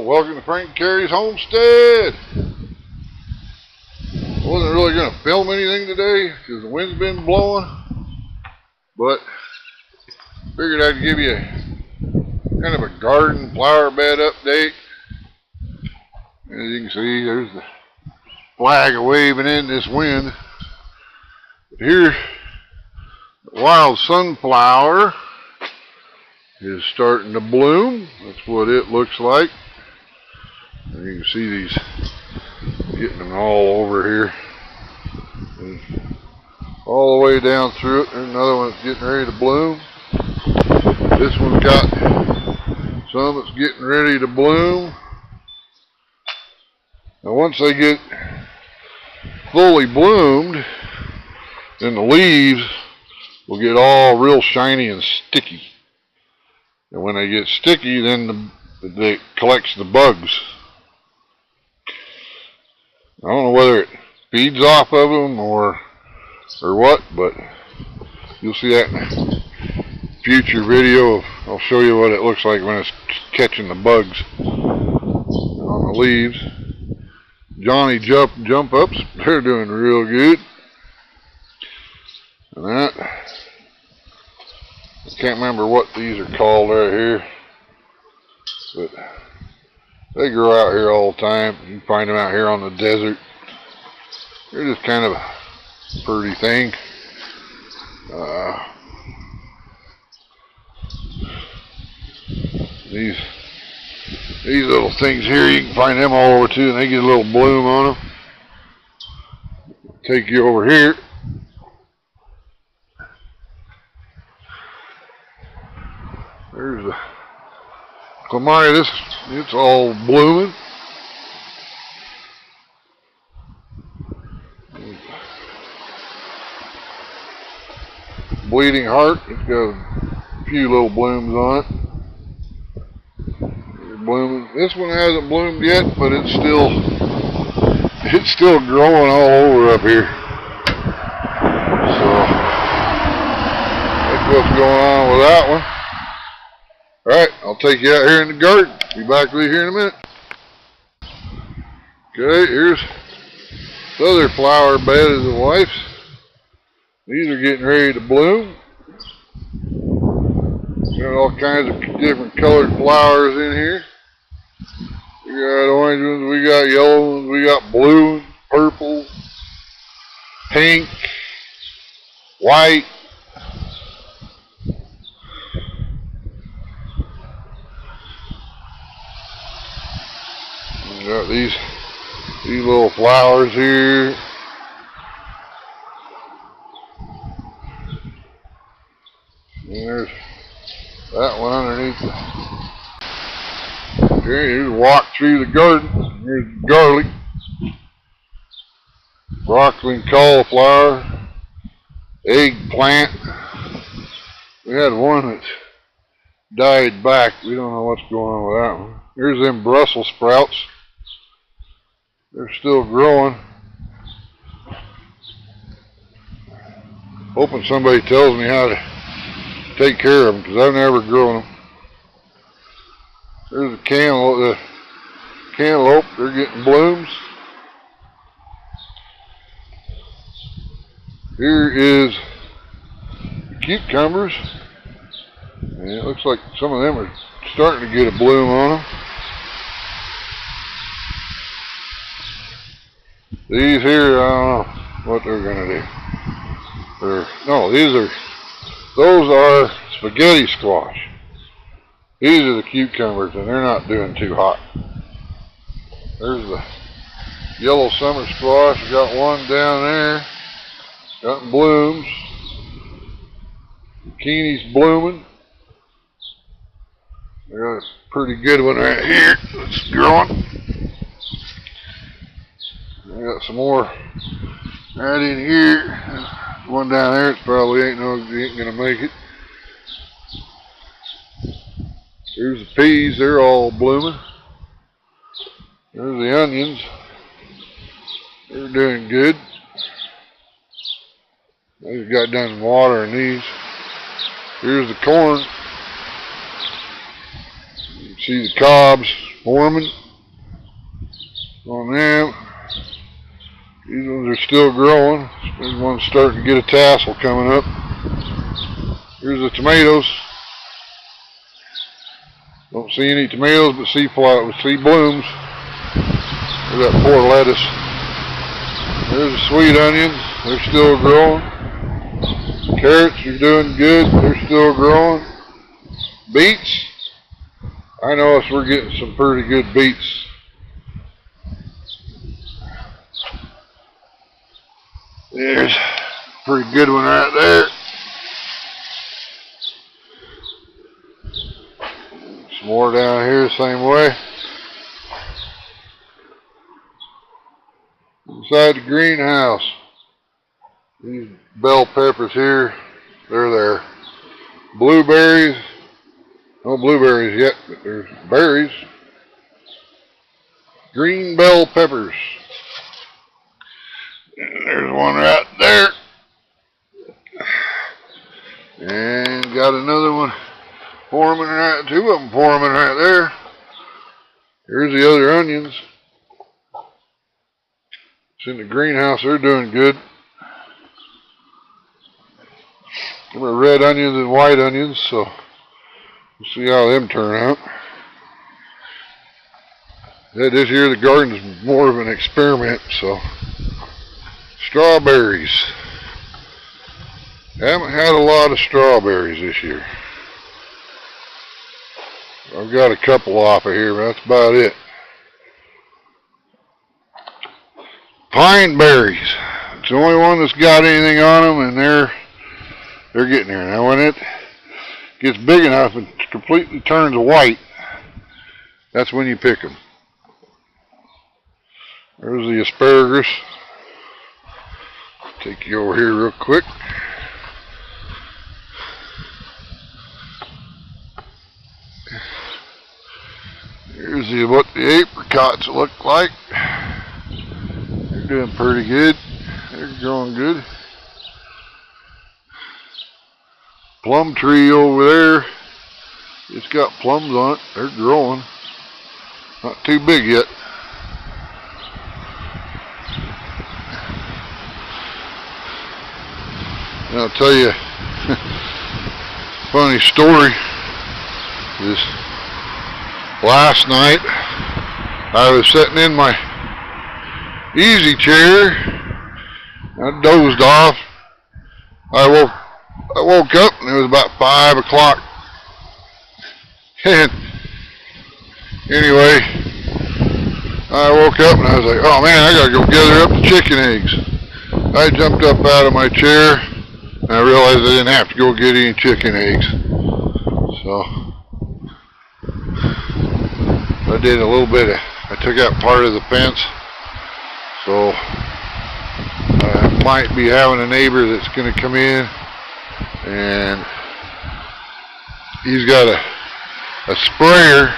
welcome to FranknCarrie's Homestead. I wasn't really going to film anything today because the wind's been blowing, but figured I'd give you kind of a garden flower bed update. As you can see, there's the flag waving in this wind. But here, the wild sunflower is starting to bloom. That's what it looks like. And you can see these getting them all over here. And all the way down through it. There's another one that's getting ready to bloom. This one's got some that's getting ready to bloom. Now once they get fully bloomed, then the leaves will get all real shiny and sticky. And when they get sticky, then it collects the bugs. I don't know whether it feeds off of them or what, but you'll see that in a future video. I'll show you what it looks like when it's catching the bugs on the leaves. Johnny jump ups, they're doing real good. And that, I can't remember what these are called right here, but they grow out here all the time. You can find them out here on the desert. They're just kind of a pretty thing. These little things here, you can find them all over too, and they get a little bloom on them. Take you over here. There's the clematis. It's all blooming. Bleeding heart. It's got a few little blooms on it. They're blooming. This one hasn't bloomed yet, but it's still growing all over up here. So that's what's going on with that one. Alright, I'll take you out here in the garden. Be back with you here in a minute. Okay, here's the other flower bed of the wife's. These are getting ready to bloom. Got all kinds of different colored flowers in here. We got orange ones, we got yellow ones, we got blue, purple, pink, white. We got these little flowers here. And there's that one underneath. Okay, here's a walk through the garden. Here's garlic, broccoli and cauliflower, eggplant. We had one that died back. We don't know what's going on with that one. Here's them Brussels sprouts. They're still growing. Hoping somebody tells me how to take care of them, because I've never grown them. There's the cantaloupe, they're getting blooms. Here is the cucumbers, and it looks like some of them are starting to get a bloom on them. These here, I don't know what they're going to do. Those are spaghetti squash. These are the cucumbers, and they're not doing too hot. There's the yellow summer squash. We got one down there. Got blooms. Zucchini's blooming. We got a pretty good one right here that's growing. We got some more right in here. One down there, it probably ain't gonna make it. Here's the peas, they're all blooming. There's the onions. They're doing good. I just got done watering these. Here's the corn. You can see the cobs forming on them. These ones are still growing. This one's starting to get a tassel coming up. Here's the tomatoes. Don't see any tomatoes, but see blooms. There's that poor lettuce. There's the sweet onions. They're still growing. Carrots are doing good. They're still growing. Beets. I notice we're getting some pretty good beets. There's a pretty good one right there. Some more down here the same way. Inside the greenhouse. These bell peppers here, they're there. Blueberries. No blueberries yet, but there's berries. Green bell peppers. And there's one right there. And got another one forming right, two of them forming right there. Here's the other onions. It's in the greenhouse, they're doing good. There are red onions and white onions, so we'll see how them turn out. Yeah, this year the garden's more of an experiment, so. Strawberries. Haven't had a lot of strawberries this year. I've got a couple off of here, but that's about it. Pine berries. It's the only one that's got anything on them, and they're getting there. Now when it gets big enough and completely turns white, that's when you pick them. There's the asparagus. Take you over here real quick. Here's what the apricots look like. They're doing pretty good. They're growing good. Plum tree over there. It's got plums on it. They're growing. Not too big yet. And I'll tell you a funny story. This last night I was sitting in my easy chair. I dozed off. I woke up and it was about 5 o'clock. And anyway, I woke up and I was like, oh man, I gotta go gather up the chicken eggs. I jumped up out of my chair and I realized I didn't have to go get any chicken eggs. So I did a little bit I took out part of the fence. So I might be having a neighbor that's going to come in, and he's got a sprayer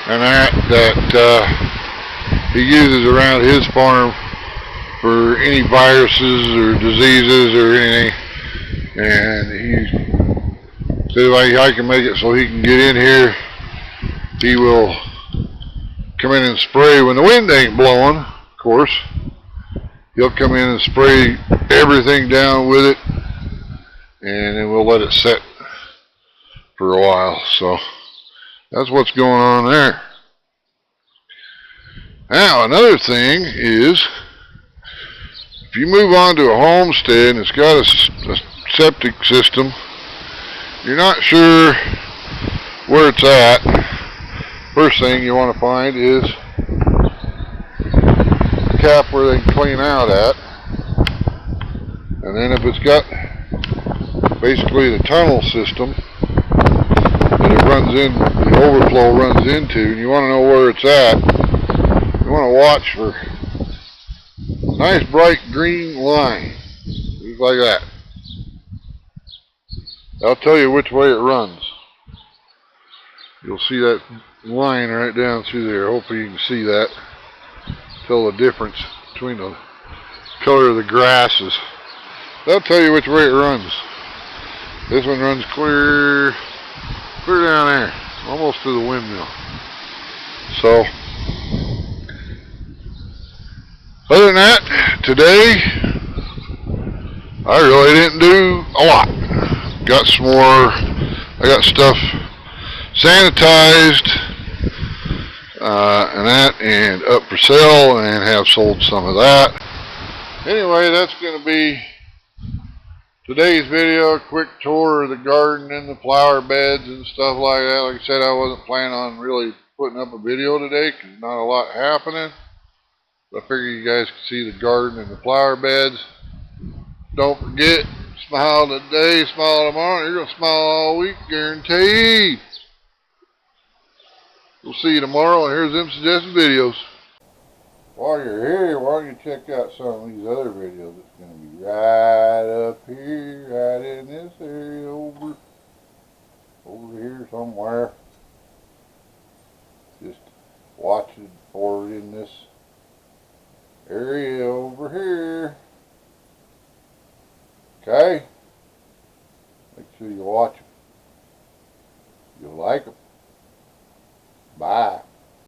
and that he uses around his farm for any viruses or diseases or anything. And he said if I can make it so he can get in here, he will come in and spray when the wind ain't blowing, of course. He'll come in and spray everything down with it, and then we'll let it set for a while. So that's what's going on there. Now another thing is, if you move on to a homestead and it's got a septic system, you're not sure where it's at. First thing you want to find is the cap where they can clean out at. And then if it's got basically the tunnel system that it runs in, the overflow runs into, and you want to know where it's at, you want to watch for a nice bright green line, just like that. I'll tell you which way it runs. You'll see that line right down through there. Hopefully you can see that. Tell the difference between the color of the grasses. That'll tell you which way it runs. This one runs clear down there, almost to the windmill. So, other than that, today, I really didn't do a lot. Got some more, I got stuff sanitized, and that, and up for sale, and have sold some of that. Anyway, that's going to be today's video. A quick tour of the garden and the flower beds and stuff like that. Like I said, I wasn't planning on really putting up a video today because not a lot happening. But I figure you guys can see the garden and the flower beds. Don't forget, smile today, smile tomorrow. You're going to smile all week, guaranteed. We'll see you tomorrow, and here's them suggested videos. While you're here, why don't you check out some of these other videos? It's going to be right up here, right in this area, over here somewhere. Just watch it for it in this area over here. Okay?